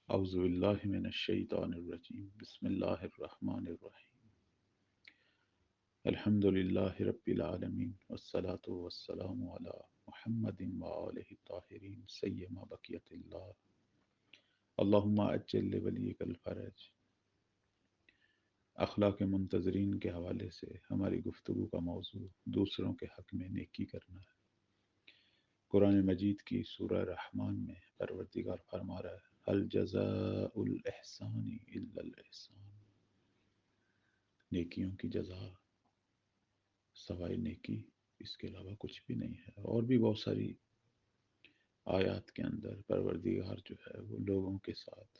اعوذ باللہ من الشیطان الرجیم بسم اللہ الرحمن الرحیم الحمد للہ رب العالمین والصلاة والسلام علی محمد وآلہ الطاہرین سیما بقیت اللہ اللہم اجل لولیک الفرج۔ اخلاق منتظرین کے حوالے سے ہماری گفتگو کا موضوع دوسروں کے حق میں نیکی کرنا ہے۔ قرآن مجید کی سورہ رحمان میں پروردگار فرما رہا ہے هل جزاء الاحسان الا الاحسان، نیکیوں کی جزا سوائے نیکی اس کے علاوہ کچھ بھی نہیں ہے۔ اور بھی بہت ساری آیات کے اندر پروردگار جو ہے وہ لوگوں کے ساتھ،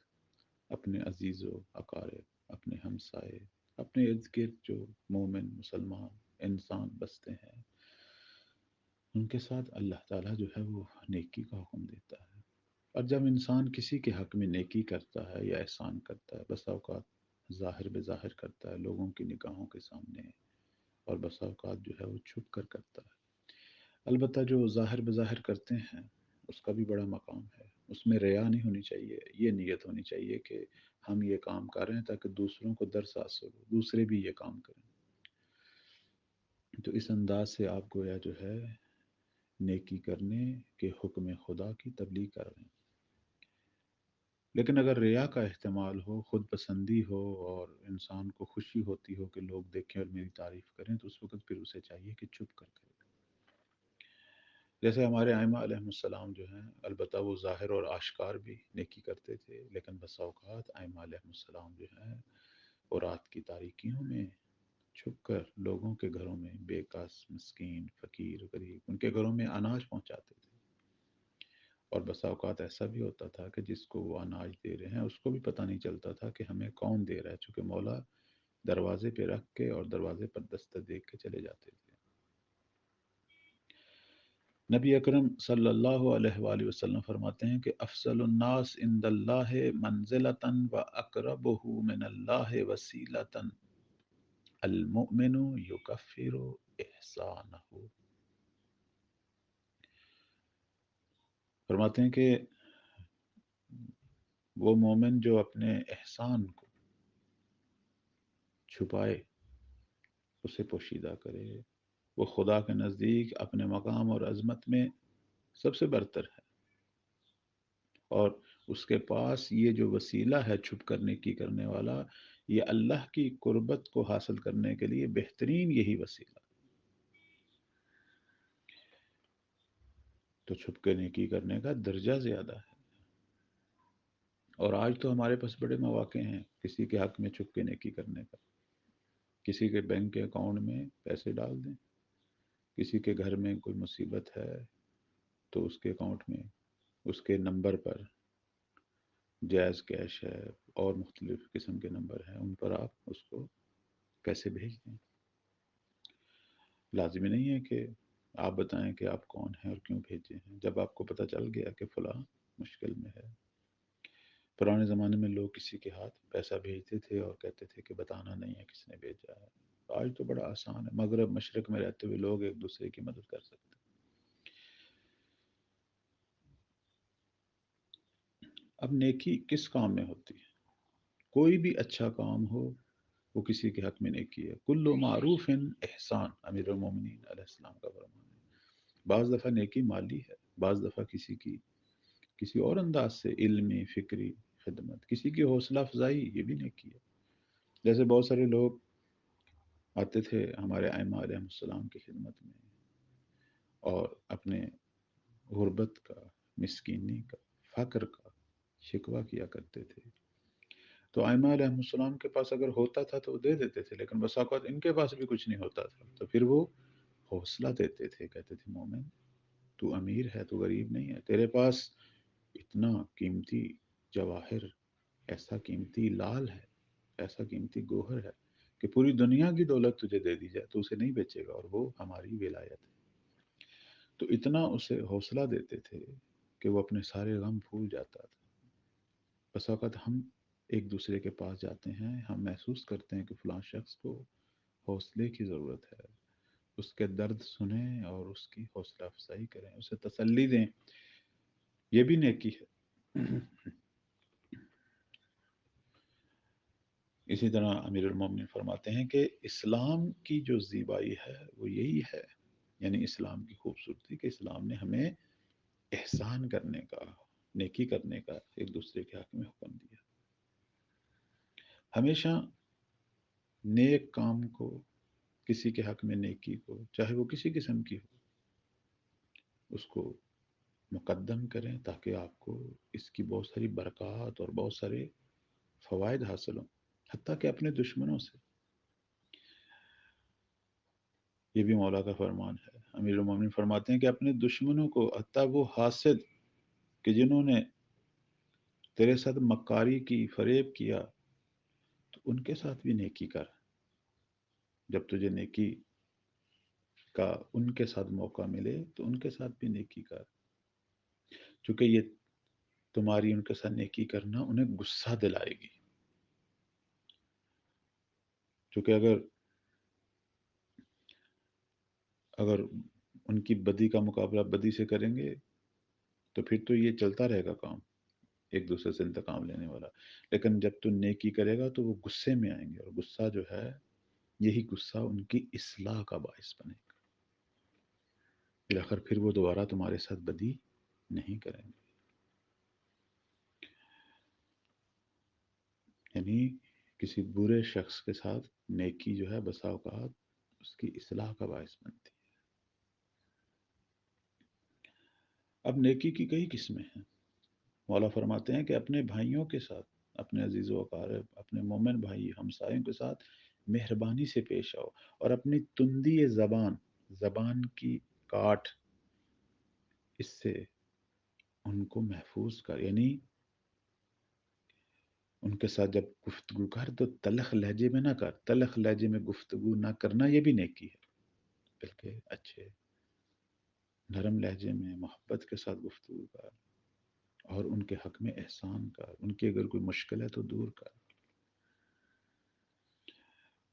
اپنے عزیز و اقارب، اپنے ہمسائے، اپنے ارد گرد جو مومن مسلمان انسان بستے ہیں، ان کے ساتھ اللہ تعالیٰ جو ہے وہ نیکی کا حکم دیتا ہے۔ اور جب انسان کسی کے حق میں نیکی کرتا ہے یا احسان کرتا ہے، بسا اوقات ظاہر بظاہر کرتا ہے لوگوں کی نگاہوں کے سامنے، اور بسا اوقات جو ہے وہ چھپ کر کرتا ہے۔ البتہ جو ظاہر بظاہر کرتے ہیں اس کا بھی بڑا مقام ہے، اس میں ریا نہیں ہونی چاہیے، یہ نیت ہونی چاہیے کہ ہم یہ کام کر رہے ہیں تاکہ دوسروں کو درس حاصل ہو، دوسرے بھی یہ کام کریں۔ تو اس انداز سے آپ گویا جو ہے نیکی کرنے کے حکم خدا کی تبلیغ کر رہے ہیں۔ لیکن اگر ریا کا احتمال ہو، خود پسندی ہو، اور انسان کو خوشی ہوتی ہو کہ لوگ دیکھیں اور میری تعریف کریں، تو اس وقت پھر اسے چاہیے کہ چھپ کر کرے۔ جیسے ہمارے ائمہ علیہ السلام جو ہیں، البتہ وہ ظاہر اور آشکار بھی نیکی کرتے تھے، لیکن بسا اوقات ائمہ علیہ السلام جو ہیں وہ رات کی تاریکیوں میں چھپ کر لوگوں کے گھروں میں بے کس، مسکین، فقیر، غریب، ان کے گھروں میں اناج پہنچاتے تھے۔ اور بسا اوقات ایسا بھی ہوتا تھا کہ جس کو وہ اناج دے رہے ہیں اس کو بھی پتہ نہیں چلتا تھا کہ ہمیں کون دے رہا ہے، چونکہ مولا دروازے پہ رکھ کے اور دروازے پر دستک دے کے چلے جاتے تھے۔ نبی اکرم صلی اللہ علیہ وآلہ وسلم فرماتے ہیں کہ افضل الناس عند اللہ منزلۃ و اقربہ من اللہ وسیلۃ المؤمن یکفر احسانہ۔ فرماتے ہیں کہ وہ مومن جو اپنے احسان کو چھپائے، اسے پوشیدہ کرے، وہ خدا کے نزدیک اپنے مقام اور عظمت میں سب سے برتر ہے۔ اور اس کے پاس یہ جو وسیلہ ہے چھپ کر نیکی کرنے والا، یہ اللہ کی قربت کو حاصل کرنے کے لیے بہترین یہی وسیلہ۔ تو چھپ کے نیکی کرنے کا درجہ زیادہ ہے۔ اور آج تو ہمارے پاس بڑے مواقع ہیں کسی کے حق میں چھپ کے نیکی کرنے کا۔ کسی کے بینک کے اکاؤنٹ میں پیسے ڈال دیں، کسی کے گھر میں کوئی مصیبت ہے تو اس کے اکاؤنٹ میں، اس کے نمبر پر جائز کیش ہے اور مختلف قسم کے نمبر ہیں، ان پر آپ اس کو پیسے بھیج دیں۔ لازمی نہیں ہے کہ آپ بتائیں کہ آپ کون ہیں اور کیوں بھیجے ہیں۔ جب آپ کو پتہ چل گیا کہ فلاں مشکل میں ہے۔ پرانے زمانے میں لوگ کسی کے ہاتھ پیسہ بھیجتے تھے اور کہتے تھے کہ بتانا نہیں ہے کس نے بھیجا ہے۔ آج تو بڑا آسان ہے، مغرب مشرق میں رہتے ہوئے لوگ ایک دوسرے کی مدد کر سکتے ہیں۔ اب نیکی کس کام میں ہوتی ہے؟ کوئی بھی اچھا کام ہو وہ کسی کے حق میں نیکی ہے۔ کل معروف احسان، امیر المومنین علیہ السلام کا فرمان ہے۔ بعض دفعہ نیکی مالی ہے، بعض دفعہ کسی کی کسی اور انداز سے علمی، فکری خدمت، کسی کی حوصلہ افزائی، یہ بھی نیکی ہے۔ جیسے بہت سارے لوگ آتے تھے ہمارے ائمہ علیہ السلام کی خدمت میں اور اپنے غربت کا، مسکینی کا، فقر کا شکوہ کیا کرتے تھے۔ تو ائمہ علیہ السلام کے پاس اگر ہوتا تھا تو وہ دے دیتے تھے، لیکن بسا اوقات ان کے پاس بھی کچھ نہیں ہوتا تھا، تو پھر وہ حوصلہ دیتے تھے، کہتے تھے مومن تو امیر ہے، تو غریب نہیں ہے، تیرے پاس اتنا قیمتی جواہر، ایسا قیمتی لال ہے، ایسا قیمتی گوہر ہے کہ پوری دنیا کی دولت تجھے دے دی جائے تو اسے نہیں بیچے گا، اور وہ ہماری ولایت ہے۔ تو اتنا اسے حوصلہ دیتے تھے کہ وہ اپنے سارے غم بھول جاتا تھا۔ بس اوقات ہم ایک دوسرے کے پاس جاتے ہیں، ہم محسوس کرتے ہیں کہ فلاں شخص کو حوصلے کی ضرورت ہے، اس کے درد سنیں اور اس کی حوصلہ افزائی کریں، اسے تسلی دیں، یہ بھی نیکی ہے۔ اسی طرح امیر المومنین فرماتے ہیں کہ اسلام کی جو زیبائی ہے وہ یہی ہے، یعنی اسلام کی خوبصورتی کہ اسلام نے ہمیں احسان کرنے کا، نیکی کرنے کا ایک دوسرے کے حق میں حکم دیا۔ ہمیشہ نیک کام کو، کسی کے حق میں نیکی کو، چاہے وہ کسی قسم کی ہو، اس کو مقدم کریں تاکہ آپ کو اس کی بہت ساری برکات اور بہت سارے فوائد حاصل ہوں، حتیٰ کہ اپنے دشمنوں سے۔ یہ بھی مولا کا فرمان ہے۔ امیر المومنین فرماتے ہیں کہ اپنے دشمنوں کو، حتیٰ وہ حاسد کہ جنہوں نے تیرے ساتھ مکاری کی، فریب کیا، تو ان کے ساتھ بھی نیکی کر۔ جب تجھے نیکی کا ان کے ساتھ موقع ملے تو ان کے ساتھ بھی نیکی کر، چونکہ یہ تمہاری ان کے ساتھ نیکی کرنا انہیں غصہ دلائے گی۔ چونکہ اگر ان کی بدی کا مقابلہ بدی سے کریں گے تو پھر تو یہ چلتا رہے گا کام، ایک دوسرے سے انتقام لینے والا۔ لیکن جب تو نیکی کرے گا تو وہ غصے میں آئیں گے، اور غصہ جو ہے، یہی غصہ ان کی اصلاح کا باعث بنے گا، بالآخر پھر وہ دوبارہ تمہارے ساتھ بدی نہیں کریں گے۔ یعنی کسی برے شخص کے ساتھ نیکی جو ہے بسا اوقات اس کی اصلاح کا باعث بنتی ہے۔ اب نیکی کی کئی قسمیں ہیں۔ مولا فرماتے ہیں کہ اپنے بھائیوں کے ساتھ، اپنے عزیز و اقارب، اپنے مومن بھائی ہمسایوں کے ساتھ مہربانی سے پیش آؤ، اور اپنی تندی زبان، زبان کی کاٹ، اس سے ان کو محفوظ کر، یعنی ان کے ساتھ جب گفتگو کر تو تلخ لہجے میں نہ کر۔ تلخ لہجے میں گفتگو نہ کرنا یہ بھی نیکی ہے، بلکہ اچھے نرم لہجے میں محبت کے ساتھ گفتگو کر، اور ان کے حق میں احسان کر، ان کی اگر کوئی مشکل ہے تو دور کر۔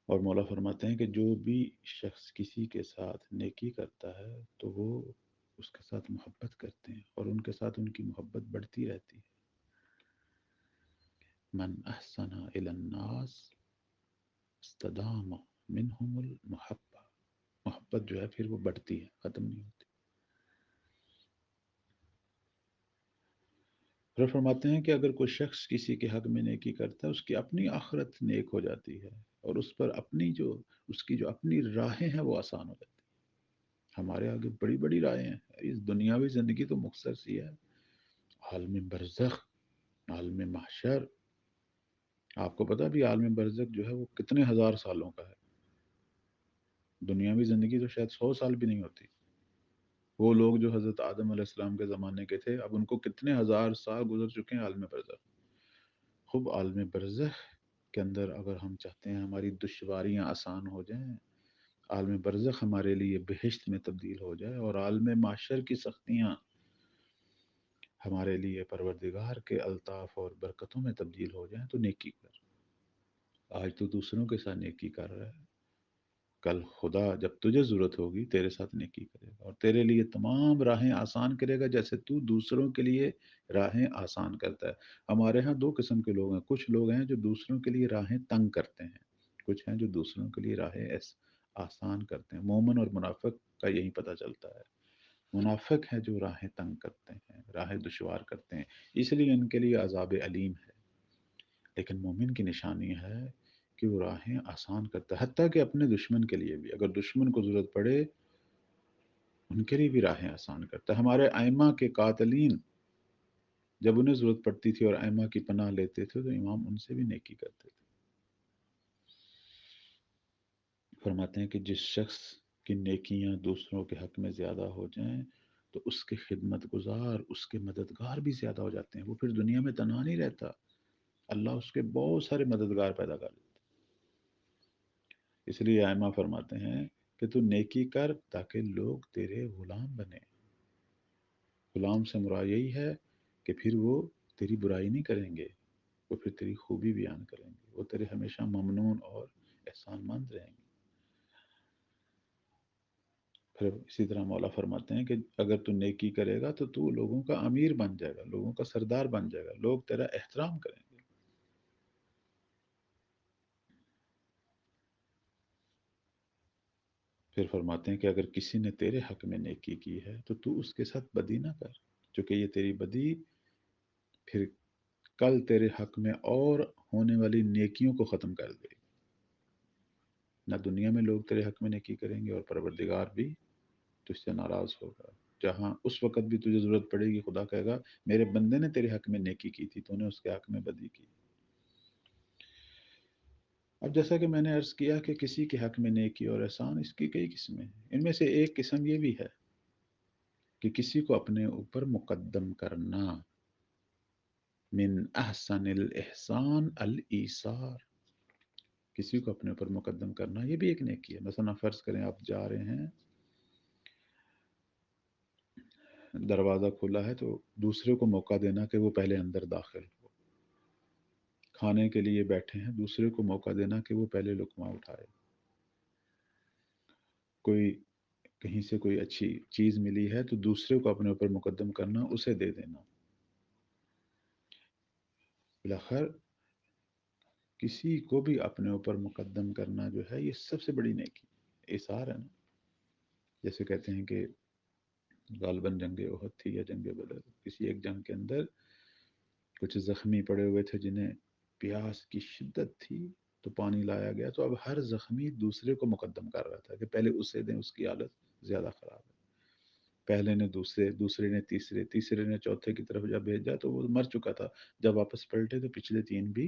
اور مولا فرماتے ہیں کہ جو بھی شخص کسی کے ساتھ نیکی کرتا ہے تو وہ اس کے ساتھ محبت کرتے ہیں، اور ان کے ساتھ ان کی محبت بڑھتی رہتی ہے۔ من احسن الی الناس استدام منہم المحبہ، محبت جو ہے پھر وہ بڑھتی ہے، ختم نہیں ہوتی۔ پھر فرماتے ہیں کہ اگر کوئی شخص کسی کے حق میں نیکی کرتا ہے، اس کی اپنی آخرت نیک ہو جاتی ہے، اور اس پر اپنی جو، اس کی جو اپنی راہیں ہیں وہ آسان ہو جاتی ہیں۔ ہمارے آگے بڑی بڑی راہیں ہیں، اس دنیاوی زندگی تو مختصر سی ہے، عالم برزخ، عالم محشر۔ آپ کو پتا بھی عالم برزخ جو ہے وہ کتنے ہزار سالوں کا ہے؟ دنیاوی زندگی تو شاید 100 سال بھی نہیں ہوتی۔ وہ لوگ جو حضرت آدم علیہ السلام کے زمانے کے تھے، اب ان کو کتنے ہزار سال گزر چکے ہیں عالم برزخ۔ خوب عالم برزخ کے اندر اگر ہم چاہتے ہیں ہماری دشواریاں آسان ہو جائیں، عالم برزخ ہمارے لیے بہشت میں تبدیل ہو جائے، اور عالم معاشر کی سختیاں ہمارے لیے پروردگار کے الطاف اور برکتوں میں تبدیل ہو جائیں، تو نیکی کر۔ آج تو دوسروں کے ساتھ نیکی کر رہا ہے، کل خدا جب تجھے ضرورت ہوگی تیرے ساتھ نیکی کرے گا، اور تیرے لیے تمام راہیں آسان کرے گا، جیسے تو دوسروں کے لیے راہیں آسان کرتا ہے۔ ہمارے ہاں دو قسم کے لوگ ہیں، کچھ لوگ ہیں جو دوسروں کے لیے راہیں تنگ کرتے ہیں، کچھ ہیں جو دوسروں کے لیے راہیں آسان کرتے ہیں۔ مومن اور منافق کا یہی پتہ چلتا ہے۔ منافق ہے جو راہیں تنگ کرتے ہیں، راہیں دشوار کرتے ہیں، اس لیے ان کے لیے عذاب علیم ہے۔ لیکن مومن کی نشانی ہے کہ وہ راہیں آسان کرتا ہے، حتیٰ کہ اپنے دشمن کے لیے بھی، اگر دشمن کو ضرورت پڑے ان کے لیے بھی راہیں آسان کرتا ہے۔ ہمارے ائمہ کے قاتلین جب انہیں ضرورت پڑتی تھی اور ائمہ کی پناہ لیتے تھے تو امام ان سے بھی نیکی کرتے تھے۔ فرماتے ہیں کہ جس شخص کی نیکیاں دوسروں کے حق میں زیادہ ہو جائیں تو اس کے خدمت گزار، اس کے مددگار بھی زیادہ ہو جاتے ہیں، وہ پھر دنیا میں تنہا نہیں رہتا، اللہ اس کے بہت سارے مددگار پیدا کر دیتا ہے۔ اس لیے ائمہ فرماتے ہیں کہ تو نیکی کر تاکہ لوگ تیرے غلام بنے۔ غلام سے مراد یہی ہے کہ پھر وہ تیری برائی نہیں کریں گے، وہ پھر تیری خوبی بیان کریں گے، وہ تیرے ہمیشہ ممنون اور احسان مند رہیں گے۔ پھر اسی طرح مولا فرماتے ہیں کہ اگر تو نیکی کرے گا تو تو لوگوں کا امیر بن جائے گا، لوگوں کا سردار بن جائے گا، لوگ تیرا احترام کریں گے۔ پھر فرماتے ہیں کہ اگر کسی نے تیرے حق میں نیکی کی ہے تو اس کے ساتھ بدی نہ کر، چونکہ یہ تیری بدی پھر کل تیرے حق میں اور ہونے والی نیکیوں کو ختم کر دے گی۔ نہ دنیا میں لوگ تیرے حق میں نیکی کریں گے، اور پروردگار بھی تجھ سے ناراض ہوگا۔ جہاں اس وقت بھی تجھے ضرورت پڑے گی، خدا کہے گا میرے بندے نے تیرے حق میں نیکی کی تھی، تو نے اس کے حق میں بدی کی۔ اب جیسا کہ میں نے عرض کیا کہ کسی کے حق میں نیکی اور احسان، اس کی کئی قسمیں ہیں۔ ان میں سے ایک قسم یہ بھی ہے کہ کسی کو اپنے اوپر مقدم کرنا، من احسن الاحسان الایثار، کسی کو اپنے اوپر مقدم کرنا یہ بھی ایک نیکی ہے۔ مثلا فرض کریں آپ جا رہے ہیں، دروازہ کھلا ہے تو دوسرے کو موقع دینا کہ وہ پہلے اندر داخل ہو، کھانے کے لیے بیٹھے ہیں، دوسرے کو موقع دینا کہ وہ پہلے لقمہ اٹھائے، کوئی کہیں سے کوئی اچھی چیز ملی ہے تو دوسرے کو اپنے اوپر مقدم کرنا، اسے دے دینا۔ بالاخر کسی کو بھی اپنے اوپر مقدم کرنا جو ہے یہ سب سے بڑی نیکی ایثار ہے نا۔ جیسے کہتے ہیں کہ غالباً جنگ احد تھی یا جنگ بدر، کسی ایک جنگ کے اندر کچھ زخمی پڑے ہوئے تھے جنہیں پیاس کی شدت تھی، تو پانی لایا گیا، تو اب ہر زخمی دوسرے کو مقدم کر رہا تھا کہ پہلے اسے دیں، اس کی حالت زیادہ خراب ہے۔ پہلے نے دوسرے، دوسرے نے تیسرے، تیسرے نے چوتھے کی طرف جب بھیجا تو وہ مر چکا تھا، جب واپس پلٹے تو پچھلے تین بھی،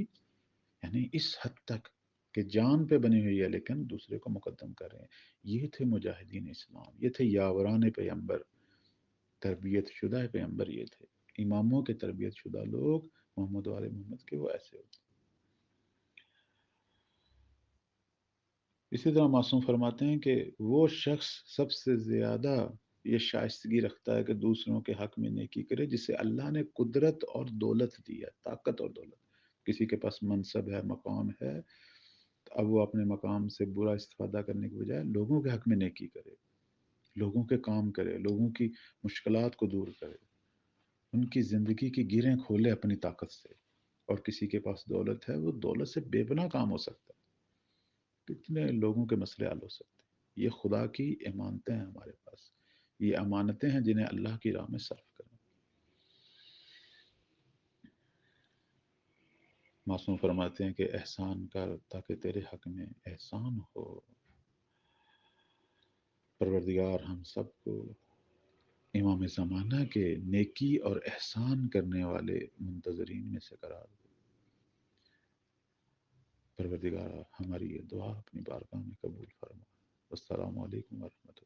یعنی اس حد تک کہ جان پہ بنی ہوئی ہے لیکن دوسرے کو مقدم کر رہے ہیں۔ یہ تھے مجاہدین اسلام، یہ تھے یاوران پیغمبر، تربیت شدہ پیغمبر یہ تھے۔ اماموں کے تربیت شدہ لوگ محمد وال محمد کے وہ ایسے ہوتے۔ اسی طرح معصوم فرماتے ہیں کہ وہ شخص سب سے زیادہ یہ شائستگی رکھتا ہے کہ دوسروں کے حق میں نیکی کرے جسے اللہ نے قدرت اور دولت دی ہے، طاقت اور دولت۔ کسی کے پاس منصب ہے، مقام ہے، تو اب وہ اپنے مقام سے برا استفادہ کرنے کے بجائے لوگوں کے حق میں نیکی کرے، لوگوں کے کام کرے، لوگوں کی مشکلات کو دور کرے، ان کی زندگی کی گیریں کھولے اپنی طاقت سے۔ اور کسی کے پاس دولت ہے، وہ دولت سے بے پناہ کام ہو سکتا ہے، کتنے لوگوں کے مسئلے حل ہو سکتے ہیں۔ یہ خدا کی امانتیں ہیں ہمارے پاس، یہ امانتیں ہیں جنہیں اللہ کی راہ میں صرف کریں۔ معصوم فرماتے ہیں کہ احسان کر تاکہ تیرے حق میں احسان ہو۔ پروردگار ہم سب کو امام زمانہ کے نیکی اور احسان کرنے والے منتظرین میں سے قرار دے۔ پروردگار ہماری یہ دعا اپنی بارگاہ میں قبول فرما۔ السلام علیکم ورحمۃ اللہ۔